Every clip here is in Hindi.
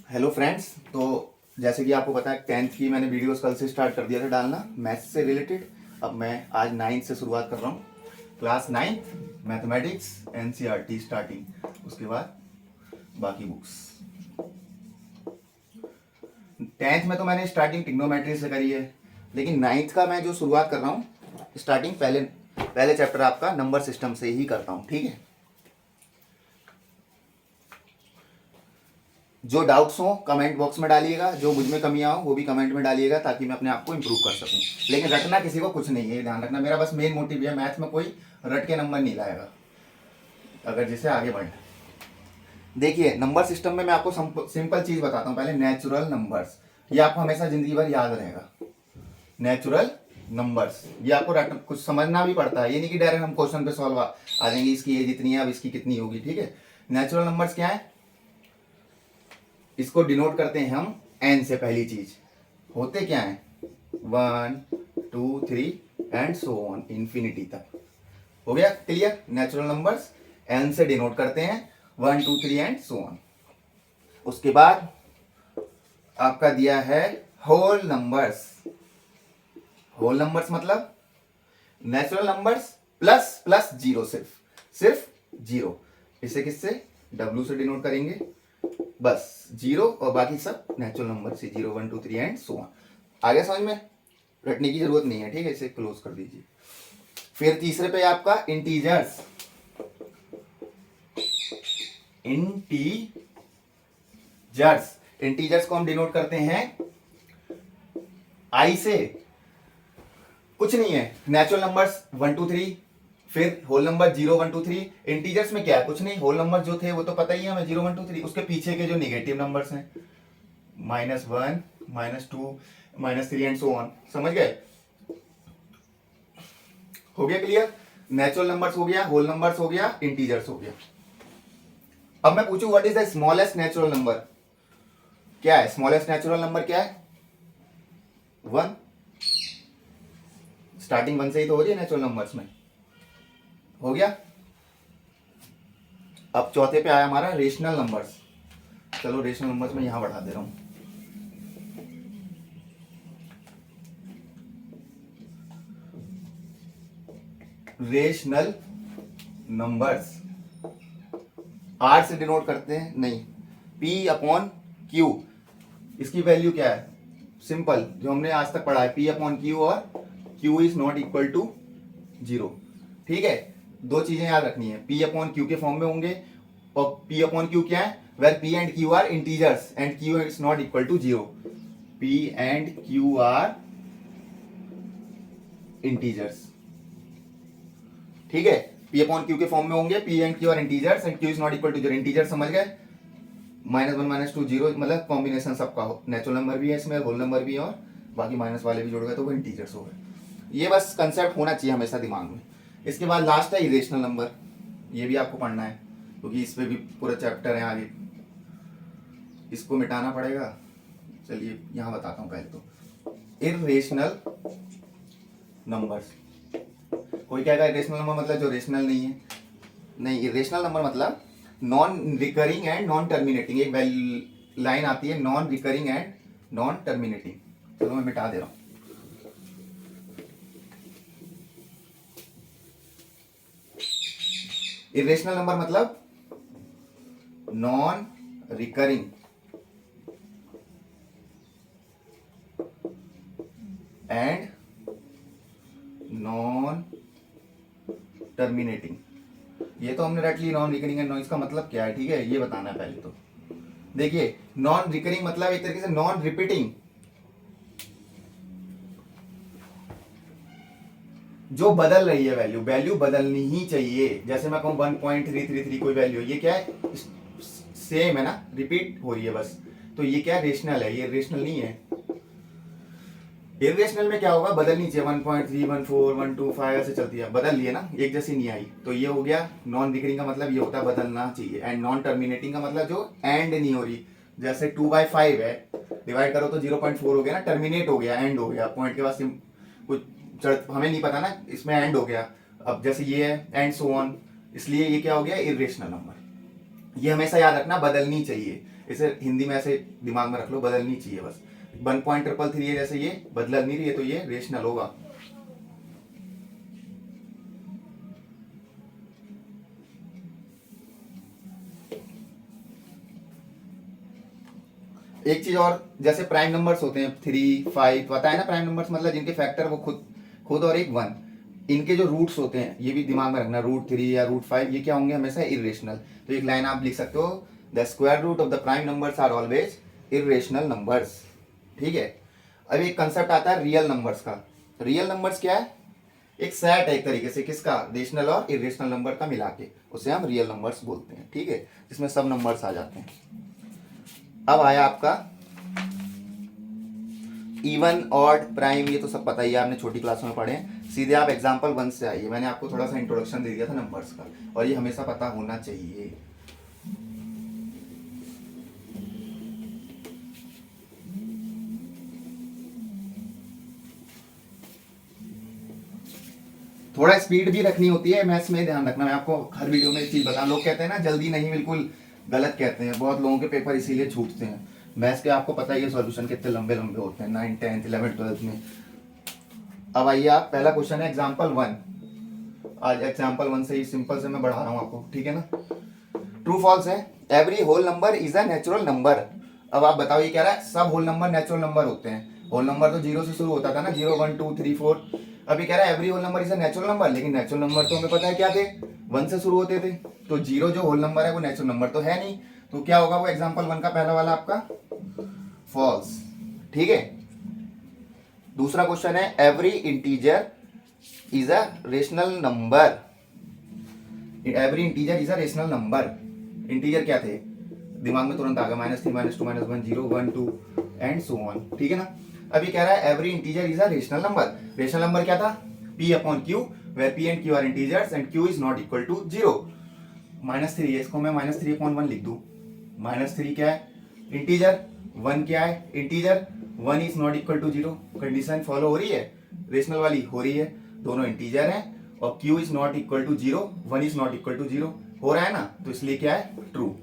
Hello friends. तो जैसे कि आपको पता है 10th की मैंने वीडियोस कल से स्टार्ट कर दिया था डालना मैथ्स से रिलेटेड। अब मैं आज 9th से शुरुआत कर रहा हूँ। Class 9th mathematics NCERT starting, उसके बाद बाकी बुक्स। 10th में तो मैंने स्टार्टिंग ट्रिग्नोमेट्री से करी है, लेकिन 9th का मैं जो शुरुआत कर रहा हूँ स्टार्टिंग पहले पहले चैप्टर आपका नंबर सिस्टम से ही करता हूँ। ठीक है, जो डाउट्स हो कमेंट बॉक्स में डालिएगा, जो मुझ में कमियां हो वो भी कमेंट में डालिएगा, ताकि मैं अपने आप को इम्प्रूव कर सकूं। लेकिन रटना किसी को कुछ नहीं है, ध्यान रखना। मेरा बस मेन मोटिव है, मैथ में कोई रट के नंबर नहीं लाएगा अगर जिसे आगे बढ़ना। देखिए, नंबर सिस्टम में मैं आपको सिंपल चीज बताता हूँ पहले। नेचुरल नंबर्स, ये आपको हमेशा जिंदगी भर याद रहेगा। नेचुरल नंबर्स, ये आपको कुछ समझना भी पड़ता है, ये नहीं कि डायरेक्ट हम क्वेश्चन पे सॉल्व आ जाएंगे। इसकी एज इतनी है, अब इसकी कितनी होगी। ठीक है, नेचुरल नंबर्स क्या है, इसको डिनोट करते हैं हम एन से। पहली चीज होते क्या है, 1 2 3 एंड सो ऑन इंफिनिटी तक। हो गया क्लियर। नेचुरल नंबर्स एन से डिनोट करते हैं, 1 2 3 एंड सो ऑन। उसके बाद आपका दिया है होल नंबर्स। होल नंबर्स मतलब natural numbers plus plus zero, सिर्फ जीरो। इसे किससे, डब्ल्यू से डिनोट करेंगे, बस जीरो, और बाकी सब नेचुरल नंबर से 0 1 2 3 एंड सो ऑन। आगे समझ में, रटने की जरूरत नहीं है। ठीक है, इसे क्लोज कर दीजिए। फिर तीसरे पे आपका इंटीजर्स। इंटीजर्स को हम डिनोट करते हैं आई से। कुछ नहीं है, नेचुरल नंबर्स 1 2 3, फिर होल नंबर 0 1 2 3। इंटीजर्स में क्या है, कुछ नहीं। होल नंबर जो थे वो तो पता ही है हमें, 0 1 2 3। उसके पीछे के जो नेगेटिव नंबर्स हैं, -1 -2 -3 एंड सो ऑन। समझ गए, हो गया क्लियर। नेचुरल नंबर्स हो गया, होल नंबर्स हो गया, इंटीजर्स हो गया। अब मैं पूछूं what is the smallest natural number. क्या है स्मॉलेस्ट नेचुरल नंबर, क्या है 1। स्टार्टिंग 1 से ही तो हो रही है नेचुरल नंबर्स में। हो गया। अब चौथे पे आया हमारा रेशनल नंबर्स। चलो रेशनल नंबर्स में यहां बढ़ा दे रहा हूं। रेशनल नंबर्स आर से डिनोट करते हैं, नहीं, P अपॉन Q। इसकी वैल्यू क्या है, सिंपल, जो हमने आज तक पढ़ा है, P अपॉन Q और Q is not equal to 0। ठीक है, दो चीजें याद रखनी है, P अपॉन Q के फॉर्म में होंगे, और P अपॉन Q क्या है, where P and Q are integers and Q is not equal to 0। P and Q are integers. ठीक है, P अपॉन Q के फॉर्म में होंगे, P and Q are integers and Q is not equal to 0। Integer समझ गए, -1 -2 0, मतलब कॉम्बिनेशन सबका हो। नेचुरल नंबर भी है इसमें, होल नंबर भी है, और बाकी माइनस वाले भी जोड़ गए तो वो इंटीजर्स हो गए। ये बस कंसेप्ट होना चाहिए हमेशा दिमाग में। इसके बाद लास्ट है इरेशनल नंबर। ये भी आपको पढ़ना है, क्योंकि इस पे भी पूरा चैप्टर है आगे, इसको मिटाना पड़ेगा। चलिए यहाँ बताता हूँ पहले तो इरेशनल नंबर्स। कोई कहेगा इरेशनल नंबर मतलब जो रेशनल नहीं है, नहीं। इरेशनल नंबर मतलब non recurring and non terminating. एक लाइन आती है, non recurring and non terminating. चलो मैं मिटा दे रहा हूं। इरेशनल नंबर मतलब non recurring and non terminating. ये तो हमने रट ली, नॉन रिकरिंग एंड नॉन, इसका मतलब क्या है, ठीक है, ये बताना है पहले तो। देखिए, नॉन रिकरिंग मतलब एक तरीके से नॉन रिपीटिंग, जो बदल रही है वैल्यू। वैल्यू बदलनी ही चाहिए। जैसे मैं कहूं 1.333 कोई वैल्यू, ये क्या है, सेम है ना, रिपीट हो रही है बस, तो ये क्या रेशनल है, ये रेशनल नहीं है। इरेशनल में क्या होगा, बदलनी चाहिए, 1.3 14 125 ऐसे चलती है, बदल लिए ना, एक जैसी नहीं आई, तो ये हो गया। नॉन रिकरिंग का मतलब ये होता है बदलना चाहिए। एंड नॉन टर्मिनेटिंग का मतलब जो एंड नहीं हो रही। जैसे 2/5 है, डिवाइड करो तो 0.4 हो गया ना, टर्मिनेट हो गया, एंड हो गया, पॉइंट के बाद कुछ हमें नहीं पता ना, इसमें एंड हो गया। अब जैसे ये है एंड सो ऑन, इसलिए ये क्या हो गया, इरेशनल नंबर। ये हमेशा याद रखना, बदलनी चाहिए, इसे हिंदी में ऐसे दिमाग में रख लो, बदलनी चाहिए बस। 1.333 है, जैसे ये बदल नहीं रही है तो ये रेशनल होगा। एक चीज और, जैसे प्राइम नंबर्स होते हैं 3, 5, पता है ना प्राइम नंबर्स मतलब जिनके फैक्टर वो खुद और एक 1, इनके जो रूट्स होते हैं ये भी दिमाग में रखना, √3 या √5 ये क्या होंगे, हमेशा इरेशनल। तो एक लाइन आप लिख सकते हो, the square root of the prime numbers are always irrational numbers. ठीक है। अब एक कंसेप्ट आता है रियल नंबर्स का। रियल नंबर्स क्या है, एक सेट है एक तरीके से, किसका, रेशनल और इरेशनल नंबर का मिला के, उसे हम रियल नंबर्स बोलते हैं। ठीक है, जिसमें सब नंबर्स आ जाते हैं। अब आया आपका इवन, ऑड, प्राइम, ये तो सब पता ही है, आपने छोटी क्लास में पढ़े हैं। सीधे आप एग्जांपल 1 से आइए, मैंने आपको थोड़ा सा इंट्रोडक्शन दे दिया था नंबर्स का, और ये हमेशा पता होना चाहिए। थोड़ा स्पीड भी रखनी होती है मैथ्स में, ध्यान रखना। मैं आपको हर वीडियो में एक चीज बताऊं, लोग कहते हैं ना जल्दी नहीं, बिल्कुल गलत कहते हैं, बहुत लोगों के पेपर इसीलिए छूटते हैं। मैथ्स के आपको पता ही है सॉल्यूशन कितने लंबे लंबे होते हैं 9, 10, 11, 12 में। अब आइए आप, पहला क्वेश्चन है एग्जाम्पल 1। आज एग्जाम्पल 1 से ही सिंपल से मैं बढ़ा रहा हूँ आपको, ठीक है ना। ट्रू फॉल्स है, every whole number is a natural number. अब आप बताओ ये कह रहा है सब होल नंबर नेचुरल नंबर होते हैं। होल नंबर तो 0 से शुरू होता था ना, 0, 1, 2, 3, 4। अभी कह रहा है every whole number is a natural number, लेकिन नेचुरल नंबर तो हमें पता है क्या थे, 1 से शुरू होते थे। तो 0 जो होल नंबर है वो नेचुरल नंबर तो है नहीं, तो क्या होगा वो एग्जाम्पल 1 का पहला वाला आपका फॉल्स। ठीक है। दूसरा क्वेश्चन है every integer is a rational number. Every integer is a rational number. Integer क्या थे, दिमाग में तुरंत आ गया, -3, -2, -1, 0, 1, 2 एंड सो ऑन। ठीक है ना। अभी कह रहा है every integer is a rational number. Rational number क्या था, P/Q, where P and Q are integers and Q is not equal to 0। -3 है, इसको मैं -3/1 लिख दूं। -3 क्या है, इंटीजर। 1 क्या है, integer. 1 is not equal to 0। Condition follow हो रही है, रेशनल वाली हो रही है, दोनों इंटीजर हैं, और Q is not equal to 0, 1 is not equal to 0 हो रहा है ना, तो इसलिए क्या है, true.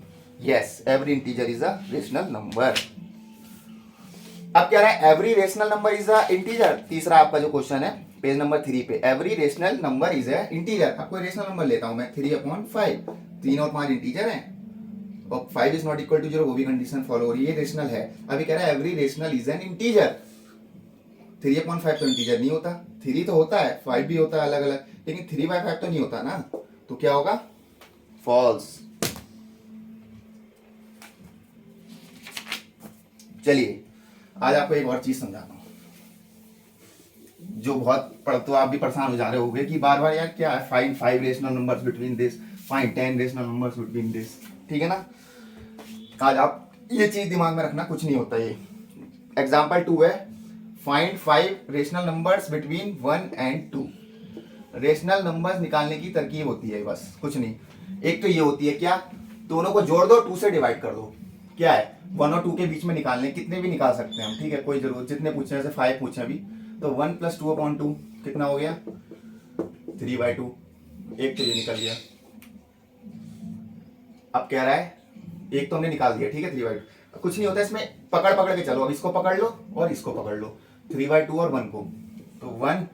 Yes, every integer is a rational number. अब क्या रहा है, every rational number is a integer. तीसरा आपका जो क्वेश्चन है पेज नंबर 3 पे, every rational number is a integer. आपको रेशनल नंबर लेता हूं मैं, 3/5, 3 और 5 इंटीजर हैं, और 5 इज नॉट इक्वल टू 0, वो भी कंडीशन फॉलो हो रही है, रेशनल है। अभी कह रहा है every rational is an integer. 3/5 तो इंटीजर नहीं होता, 3 तो होता है, 5 भी होता है अलग अलग, लेकिन 3/5 तो नहीं होता ना, तो क्या होगा, फॉल्स। चलिए आज आपको एक और चीज समझाता हूं, जो बहुत पढ़ तो आप भी परेशान हो जा रहे होंगे कि बार बार यार क्या है, find 5 rational numbers between this, find 10 rational numbers between this. ठीक है ना। आज आप ये चीज दिमाग में रखना, कुछ नहीं होता ये। एग्जाम्पल 2 है, find 5 rational numbers between 1 and 2। Rational numbers निकालने की तरकीब होती है बस, कुछ नहीं। एक तो ये होती है क्या, दोनों को जोड़ दो, 2 से डिवाइड कर दो। क्या है, 1 और 2 के बीच में निकालने, कितने भी निकाल सकते हैं हम, ठीक है, कोई जरूरत, जितने पूछे जैसे 5 पूछे अभी, तो 1 + 2/2 कितना हो गया, 3/2। एक तो ये निकल गया। अब कह रहा है एक तो हमने निकाल दिया, ठीक है, 3/2। कुछ नहीं होता इसमें, पकड़ पकड़ के चलो, अब इसको पकड़ लो और इसको पकड़ लो, 3/2 और 1 को, तो 1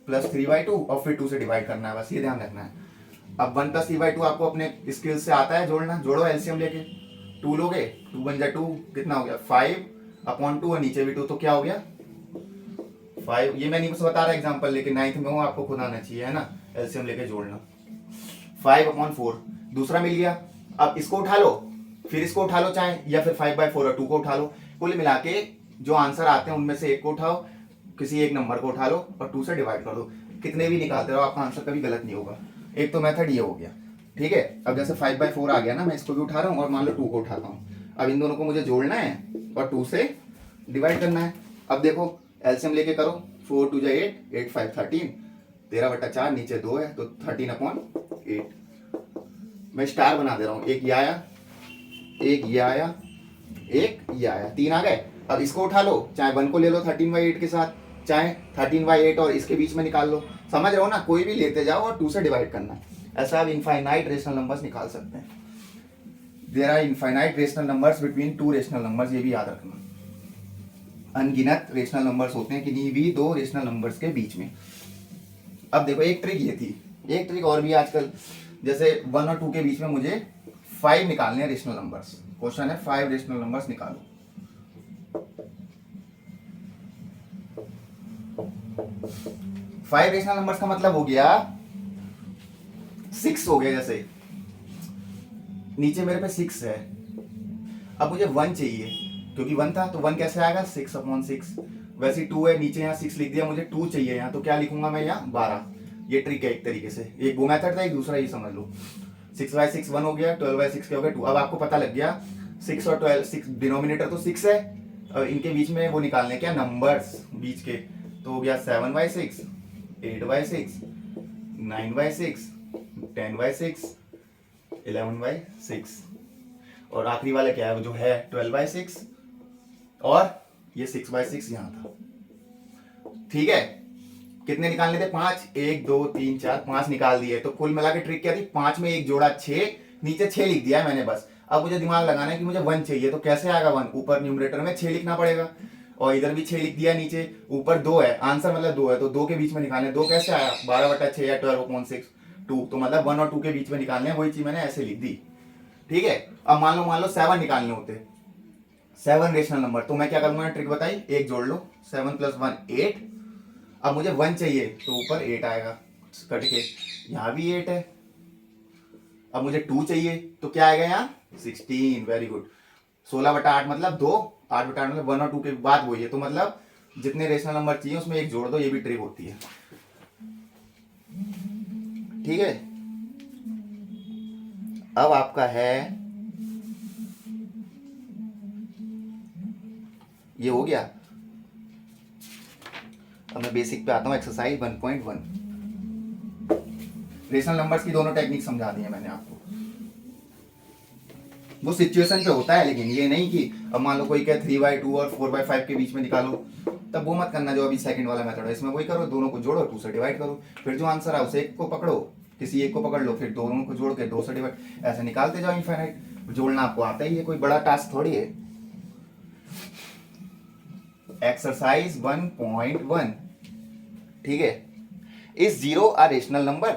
+ 3/2 और फिर 2 से डिवाइड करना है, बस ये ध्यान रखना है। अब 1 + 3/2 आपको अपने स्किल से आता है जोड़ना, जोड़ो एलसीएम लेके, 2 लोगे, 2 × 2 कितना हो गया, 5/2, और नीचे भी 2, तो क्या हो गया 5। ये मैं नहीं बता रहा एग्जांपल, लेकिन 9th में हूं, आपको खुद आना चाहिए, है ना, एलसीएम लेके जोड़ना। 5/4 दूसरा मिल गया। अब इसको उठा लो, फिर इसको उठा लो चाहे, या फिर 5/4 और 2 को उठा लो, कुल मिला के जो आंसर आते हैं उनमें से एक को उठाओ, किसी एक नंबर को उठा लो और 2 से डिवाइड कर दो। कितने भी निकालते रहो, आपका आंसर कभी गलत नहीं होगा। एक तो मेथड ये हो गया, ठीक है। अब जैसे 5/4 आ गया ना, मैं इसको भी उठा रहा हूँ और मान लो 2 को उठाता हूँ। अब इन दोनों को मुझे जोड़ना है और 2 से डिवाइड करना है। अब देखो एलसीएम लेके करो, 4 × 2 = 8, 8 × 5 = 13, 13/4, नीचे 2 है तो 13/8। मैं स्टार बना दे रहा हूँ, एक ये आया, एक ये आया, एक ये आया, 3 आ गए। अब इसको उठा लो, चाहे 1 को ले लो 13/8 के साथ, चाहे 13/8 और इसके बीच में निकाल लो, समझ रहे हो ना, कोई भी लेते जाओ और 2 से डिवाइड करना है। ऐसा आप इनफाइनाइट रेशनल नंबर्स निकाल सकते हैं। There are infinite rational numbers between two rational numbers, ये भी याद रखना। अनगिनत रेशनल नंबर्स होते हैं किन्हीं भी दो रेशनल नंबर्स के बीच में। अब देखो एक ट्रिक ये थी, एक ट्रिक और भी आजकल, जैसे 1 और 2 के बीच में मुझे 5 निकालने हैं रेशनल नंबर्स। क्वेश्चन है 5 रेशनल नंबर्स निकालो। 5 रेशनल नंबर्स का मतलब हो गया 6 हो गया, जैसे नीचे मेरे पे 6 है, अब मुझे 1 चाहिए क्योंकि 1 था तो 1 कैसे आएगा 6/6। वैसे 2 है, नीचे यहाँ 6 लिख दिया, मुझे 2 चाहिए यहाँ, तो क्या लिखूंगा मैं यहाँ 12। ये ट्रिक है एक तरीके से, एक वो मेथड था, एक दूसरा ये समझ लो। 6/6 1 हो गया, 12/6 क्या हो गया 2। अब आपको पता लग गया 6 और 12, 6 डिनोमिनेटर तो 6 है और इनके बीच में वो निकालने क्या नंबर्स बीच के, तो हो गया 7/6, 8/6, 9/6, 10/6, 11/6 और आखिरी वाला क्या है वो जो है 12/6 और ये 6/6 यहां था। ठीक है, कितने निकालने थे 5, 1 2 3 4 5 निकाल दिए। तो कुल मिला के ट्रिक क्या थी, 5 में 1 जोड़ा 6, नीचे 6 लिख दिया है मैंने बस। अब मुझे दिमाग लगाना है कि मुझे 1 चाहिए, तो कैसे आएगा 1, ऊपर न्यूमरेटर में 6 लिखना पड़ेगा और इधर भी 6 लिख दिया, नीचे ऊपर 2 है, आंसर मतलब 2 है तो 2 के बीच में निकालने। 2 कैसे आया 12/6 या 12/6 2, तो मतलब 1 और 2 के बीच में निकालने, वही चीज मैंने ऐसे लिख दी। ठीक है, अब मान लो 7 निकालने होते, 7 रेशनल नंबर, तो मैं क्या करूंगा, ट्रिक बताई, 1 जोड़ लो, 7 + 1 8। अब मुझे 1 चाहिए तो ऊपर 8 आएगा कट के, यहाँ भी 8 है। अब मुझे 2 चाहिए तो क्या आएगा यहाँ 16, वेरी गुड। 16/8 मतलब 2, 8/8 मतलब 1 और 2 के बाद वही है, तो मतलब जितने रेशनल नंबर चाहिए उसमें 1 जोड़ दो, ये भी ट्रिक होती है। ठीक है, अब आपका है ये हो गया। अब मैं बेसिक पे आता हूँ, एक्सरसाइज 1.1। रेशनल नंबर्स की दोनों टेक्निक समझा दी है मैंने आपको। वो सिचुएशन पे होता है, लेकिन ये नहीं कि अब मान लो कोई कहे 3/2 और 4/5 के बीच में निकालो, तब वो मत करना जो अभी सेकंड वाला मेथड है। इसमें वही करो, दोनों को जोड़ो, 2 से डिवाइड करो, फिर जो आंसर है उसे एक को पकड़ो, किसी एक को पकड़ लो, फिर दोनों को जोड़ के 2 से डिवाइड, ऐसे निकालते जाओ इनफाइनाइट। जोड़ना आपको आता ही है, कोई बड़ा टास्क थोड़ी है। एक्सरसाइज 1.1। ठीक है, is 0 a rational number?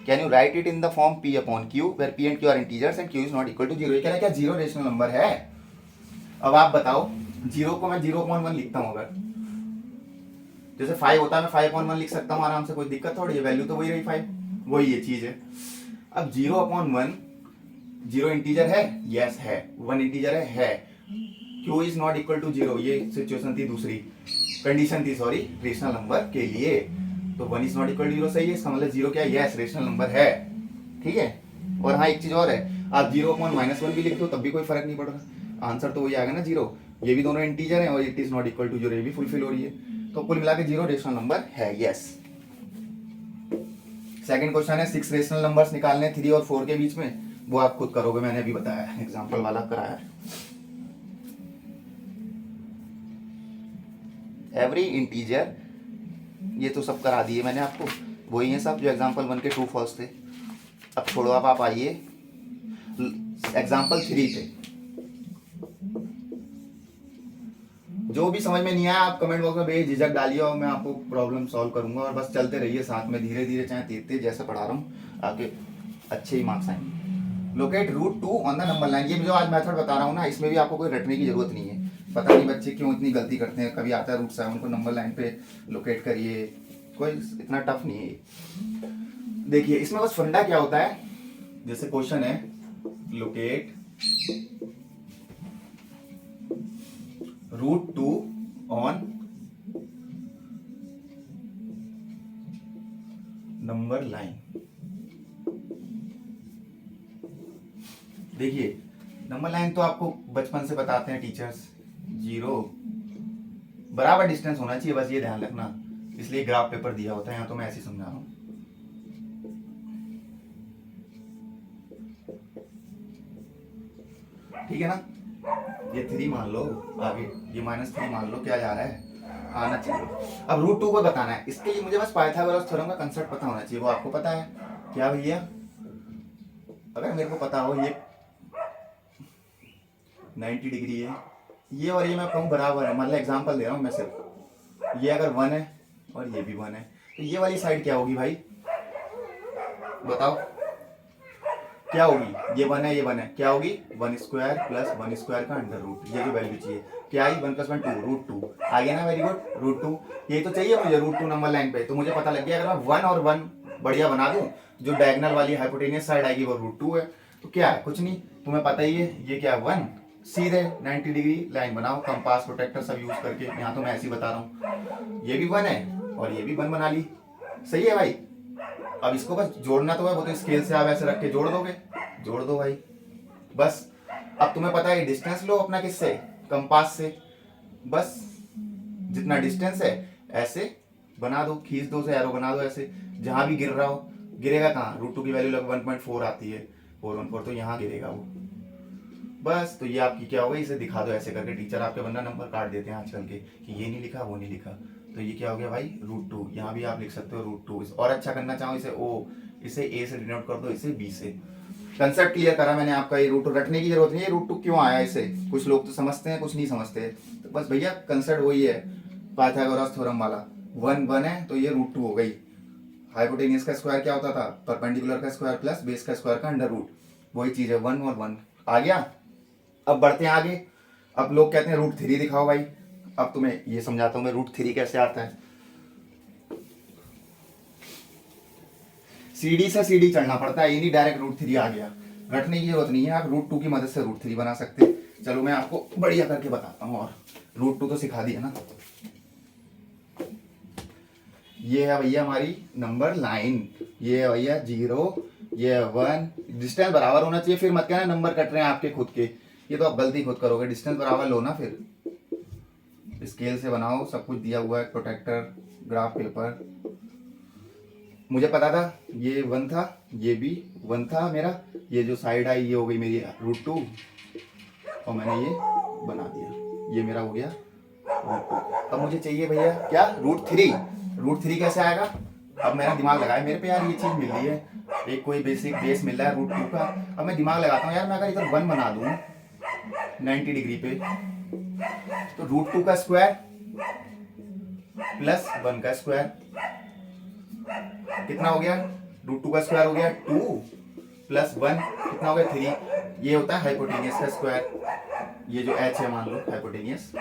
Can you write it in the form P/Q where P and Q are integers and Q is not equal to 0? ये कह रहा है क्या 0 रेशनल नंबर है? अब आप बताओ, 0 को मैं 0.1 लिखता हूं, अगर जैसे 5 होता है मैं 5/1 लिख सकता हूं आराम से, कोई दिक्कत थोड़ी है, वैल्यू तो वही रही 5, वही ये चीज है। अब 0/1 0 इंटीजर है, यस है, 1 इंटीजर है। Q is not equal to 0, ये सिचुएशन थी, दूसरी कंडीशन थी, सॉरी, रेशनल नंबर के लिए। तो 1 इज नॉट इक्वल टू 0 सही है, इसका मतलब 0 क्या है, यस रेशनल नंबर है। ठीक है, और हाँ एक चीज और है, आप 0/-1 भी लिख दो तब भी कोई फर्क नहीं पड़ रहा, आंसर तो वही आएगा ना 0। ये भी दोनों इंटीजर है और it is not equal to 0 ये भी फुलफिल हो रही है, तो कुल मिला के 0 रेशनल नंबर है, यस। सेकंड क्वेश्चन है 6 रेशनल नंबर्स निकालने 3 और 4 के बीच में, वो आप खुद करोगे, मैंने अभी बताया, एग्जाम्पल वाला कराया। एवरी इंटीजर, ये तो सब करा दिए मैंने आपको, वही है सब जो एग्जाम्पल 1 के ट्रू फॉल्स थे। अब छोड़ो, अब आप आइए एग्जाम्पल 3 पे। जो भी समझ में नहीं आया आप कमेंट बॉक्स में बेझिझक डालिए और मैं आपको प्रॉब्लम सॉल्व करूंगा, और बस चलते रहिए साथ में, धीरे धीरे चाहे तेज तेज जैसे पढ़ा रहा हूँ, आगे अच्छे ही मार्क्स आएंगे। Locate √2 on the number line, ये जो आज मेथड बता रहा हूँ ना, इसमें भी आपको कोई रटने की जरूरत नहीं है। पता नहीं बच्चे क्यों इतनी गलती करते हैं, कभी आता है √7 को नंबर लाइन पे लोकेट करिए, कोई इतना टफ नहीं है। देखिए इसमें बस फंडा क्या होता है, जैसे क्वेश्चन है लोकेट √2 ऑन नंबर लाइन। देखिए नंबर लाइन तो आपको बचपन से बताते हैं टीचर्स, 0 बराबर डिस्टेंस होना चाहिए, बस ये ध्यान रखना, इसलिए ग्राफ पेपर दिया होता है, यहाँ तो मैं ऐसे ही समझा रहा हूँ। ठीक है ना, ये 3 मान लो, आगे ये -3 मान लो, क्या जा रहा है, आना चाहिए। अब √2 को बताना है, इसके लिए मुझे बस पाइथागोरस थ्योरम का कंसेप्ट पता होना चाहिए, वो आपको पता है क्या भैया? अगर मेरे को पता हो, ये 90 डिग्री है, ये और ये मैं कहूँ बराबर है, मतलब एग्जांपल दे रहा हूँ मैं सिर्फ, ये अगर 1 है और ये भी 1 है तो ये वाली साइड क्या होगी भाई बताओ, क्या होगी, ये 1 है ये 1 है, क्या होगी 1 स्क्वायर प्लस 1 स्क्वायर का अंडर रूट, ये जो वैल्यू चाहिए क्या आई 1 + 1 2 √2 आ गया ना, वेरी गुड √2, ये तो चाहिए मुझे √2 नंबर लाइन पे, तो मुझे पता लग गया अगर मैं 1 और 1 बढ़िया बना दूं, जो डायगोनल वाली हाइपोटेनियस साइड आएगी वो √2 है, तो क्या है कुछ नहीं, तुम्हें पता ही है ये क्या है 1, सीधे 90 डिग्री लाइन बनाओ कंपास प्रोटेक्टर सब यूज करके, यहाँ तो मैं ऐसे ही बता रहा हूँ, ये भी 1 है और ये भी 1 बना ली, सही है भाई। अब इसको बस जोड़ना तो है, वो तो स्केल से आप ऐसे रख के जोड़ दोगे, जोड़ दो भाई बस। अब तुम्हें पता है डिस्टेंस लो अपना किससे, कंपास से, बस जितना डिस्टेंस है ऐसे बना दो, खींच दो से एरो बना दो ऐसे, जहां भी गिर रहा हो, गिरेगा कहाँ, √2 की वैल्यू लगभग 1.4 आती है 414, तो यहाँ गिरेगा वो, बस। तो ये आपकी क्या होगा, इसे दिखा दो ऐसे करके, टीचर आपके वरना नंबर काट देते हैं आजकल के कि ये नहीं लिखा वो नहीं लिखा, तो ये क्या हो गया भाई √2, यहाँ भी आप लिख सकते हो √2, और अच्छा करना चाहो इसे ओ, इसे ए से डिनोट कर दो, इसे बी से। कंसेप्ट क्लियर करा मैंने आपका, ये √2 रटने की जरूरत नहीं है, √2 क्यों आया इसे, कुछ लोग तो समझते हैं कुछ नहीं समझते, तो बस भैया कंसेप्ट वही है पाइथागोरस थ्योरम वाला, 1 1 है तो ये √2 हो गई, हाइपोटेनियस का स्क्वायर क्या होता था, परपेंडिकुलर का स्क्वायर प्लस बेस का स्क्वायर का अंडर रूट, वही चीज है 1 और 1 आ गया। अब बढ़ते हैं आगे, अब लोग कहते हैं √3 दिखाओ भाई, अब तुम्हें ये समझाता हूं मैं √3 कैसे आता है, सीडी से सीडी चढ़ना पड़ता है, ये नहीं डायरेक्ट √3 आ गया, रटने की जरूरत नहीं है, आप √2 की मदद से √3 बना सकते हैं। चलो मैं आपको बढ़िया करके बताता हूँ, और √2 तो सिखा दिया ना, ये है भैया हमारी नंबर लाइन, ये है भैया 0, ये है 1, डिस्टेंस बराबर होना चाहिए, फिर मत कहना नंबर कट रहे हैं आपके खुद के, ये तो आप गलती खुद करोगे, डिस्टेंस बराबर लो ना, फिर स्केल से बनाओ, सब कुछ दिया हुआ है, प्रोटेक्टर ग्राफ पेपर, मुझे पता था ये 1 था, ये भी 1 था मेरा, ये जो साइड आई ये हो गई मेरी √2, और मैंने ये बना दिया, ये मेरा हो गया √2। अब मुझे चाहिए भैया क्या √3 कैसे आएगा, अब मेरा दिमाग लगाया मेरे पे यार, ये चीज मिल रही है, एक कोई बेसिक बेस मिल रहा है √2 का, अब मैं दिमाग लगाता हूँ यार, मैं अगर इधर 1 बना दूं 90 डिग्री पे, तो √2 का स्क्वायर प्लस 1 का स्क्वायर कितना हो गया, √2 का स्क्वायर हो गया 2 प्लस 1 कितना हो गया 3, ये होता है हाइपोटेनियस का स्क्वायर, ये जो h है मान लो हाइपोटेनियस,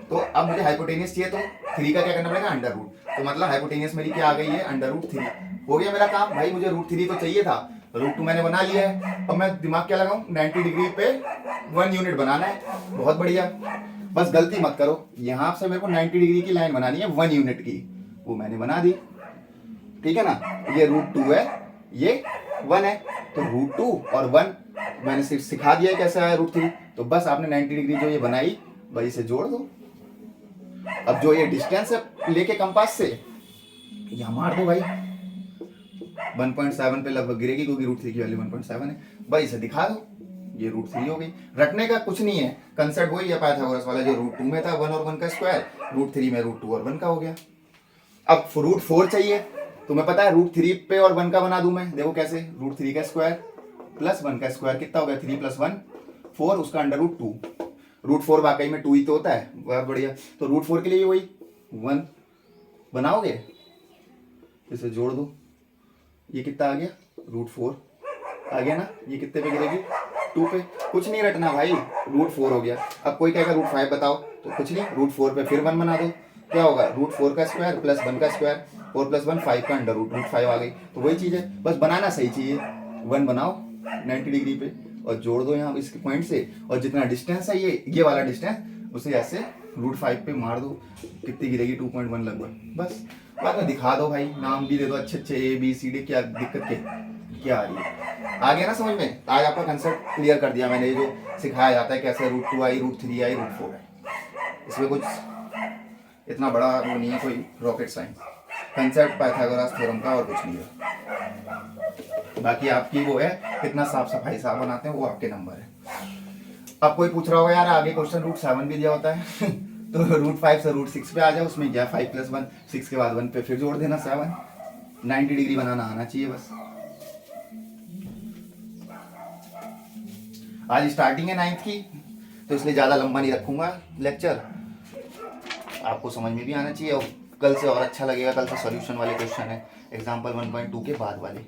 तो अब मुझे हाइपोटेनियस चाहिए तो 3 का क्या करना पड़ेगा अंडर रूट, तो मतलब हाइपोटेनियस मेरी क्या आ गई है √3, हो गया मेरा काम भाई, मुझे √3 तो चाहिए था, √2 मैंने बना लिया है, अब मैं दिमाग क्या लगाऊं 90 डिग्री पे 1 यूनिट बनाना है, बहुत बढ़िया, बस गलती मत करो, यहाँ से मेरे को 90 डिग्री की लाइन बनानी है 1 यूनिट की, वो मैंने बना दी, ठीक है ना, ये √2 है ये 1 है, तो √2 और 1 मैंने सिर्फ सिखा दिया है कैसे आया √3, तो बस आपने 90 डिग्री जो ये बनाई वही से जोड़ दो, अब जो ये डिस्टेंस है लेके कंपास से यहाँ मार दो भाई, 1.7 पे लगभग गिरेगी क्योंकि √3 की वैल्यू 1.7 है, भाई इसे दिखा दो, ये √3 हो गई, रटने का कुछ नहीं है, कंसेप्ट वही है पाइथागोरस वाला, जो √2 में था 1 और 1 का स्क्वायर, √3 में √2 और 1 का हो गया। अब √4 चाहिए, तुम्हें पता है √3 पे और 1 का बना दूं मैं, देखो कैसे, √3 का स्क्वायर प्लस 1 का स्क्वायर कितना हो गया, 3 + 1 4, उसका अंडर √2, √4 वाकई में 2 ही तो होता है, बहुत बढ़िया, तो √4 के लिए वही 1 बनाओगे, इसे जोड़ दो, ये कितना आ गया √4 आ गया ना, ये कितने पे गिरेगी 2 पे, कुछ नहीं रटना भाई, √4 हो गया। अब कोई कहेगा √5 बताओ, तो कुछ नहीं, √4 पे फिर 1 बना दो, क्या होगा √4 का स्क्वायर प्लस 1 का स्क्वायर, 4 + 1 5 का अंडर रूट, √5 आ गई, तो वही चीज़ है, बस बनाना सही चाहिए, 1 बनाओ 90 डिग्री पे और जोड़ दो यहाँ इसके पॉइंट से, और जितना डिस्टेंस है ये वाला डिस्टेंस उसे ऐसे √5 पे मार दो, कितनी गिरेगी 2.1 लगभग, बस बाद में दिखा दो भाई, नाम भी दे दो अच्छे अच्छे ABCD, क्या दिक्कत क्या आ रही है, आ गया ना समझ में, आज आपका कंसेप्ट क्लियर कर दिया मैंने, ये जो सिखाया जाता है कैसे √2 आई, √3 आई, √4 आई, इसमें कुछ इतना बड़ा वो नहीं है कोई rocket science, concept Pythagoras theorem का और कुछ नहीं है, बाकी आपकी वो है कितना साफ सफाई साफ बनाते हैं वो आपके नंबर है। अब कोई पूछ रहा होगा यार आगे क्वेश्चन √7 भी दिया होता है तो √5 से √6 पे आ जाओ, उसमें क्या 5 + 1 6 के बाद 1 पे फिर जोड़ देना 7, 90 डिग्री बनाना आना चाहिए बस। आज स्टार्टिंग है 9th की, तो इसलिए ज़्यादा लंबा नहीं रखूंगा लेक्चर, आपको समझ में भी आना चाहिए और कल से और अच्छा लगेगा। कल से सॉल्यूशन वाले क्वेश्चन है एग्जाम्पल 1.2 के बाद वाले।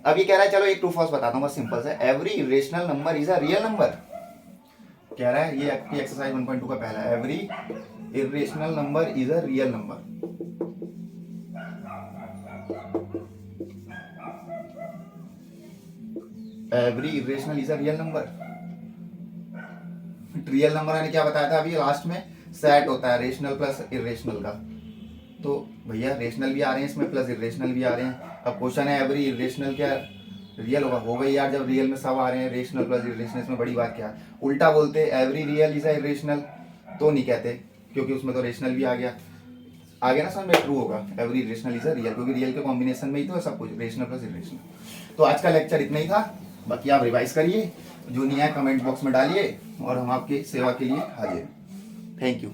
अब ये कह रहा है, चलो एक ट्रू फॉल्स बताता हूँ, बस सिंपल से। Every irrational number is a real number, कह रहा है ये एक्सरसाइज 1.2 का पहला। Every irrational number is a real number. Every irrational is a real number. Real number मैंने क्या बताया था अभी लास्ट में, सेट होता है रेशनल प्लस इरेशनल का। तो भैया रेशनल भी आ रहे हैं इसमें प्लस इरेशनल भी आ रहे हैं। अब क्वेश्चन है एवरी इरेशनल क्या रियल होगा? हो गई यार, जब रियल में सब आ रहे हैं रेशनल प्लस इरेशनल, इसमें बड़ी बात क्या है? उल्टा बोलते every real is a irrational, तो नहीं कहते क्योंकि उसमें तो रेशनल भी आ गया ना, समझ में? ट्रू होगा every rational is a real, क्योंकि रियल के कॉम्बिनेशन में ही तो है सब कुछ, रेशनल प्लस इरेशनल। तो आज का लेक्चर इतना ही था, बाकी आप रिवाइज करिए, जो नहीं है कमेंट बॉक्स में डालिए और हम आपकी सेवा के लिए हाजिर। Thank you.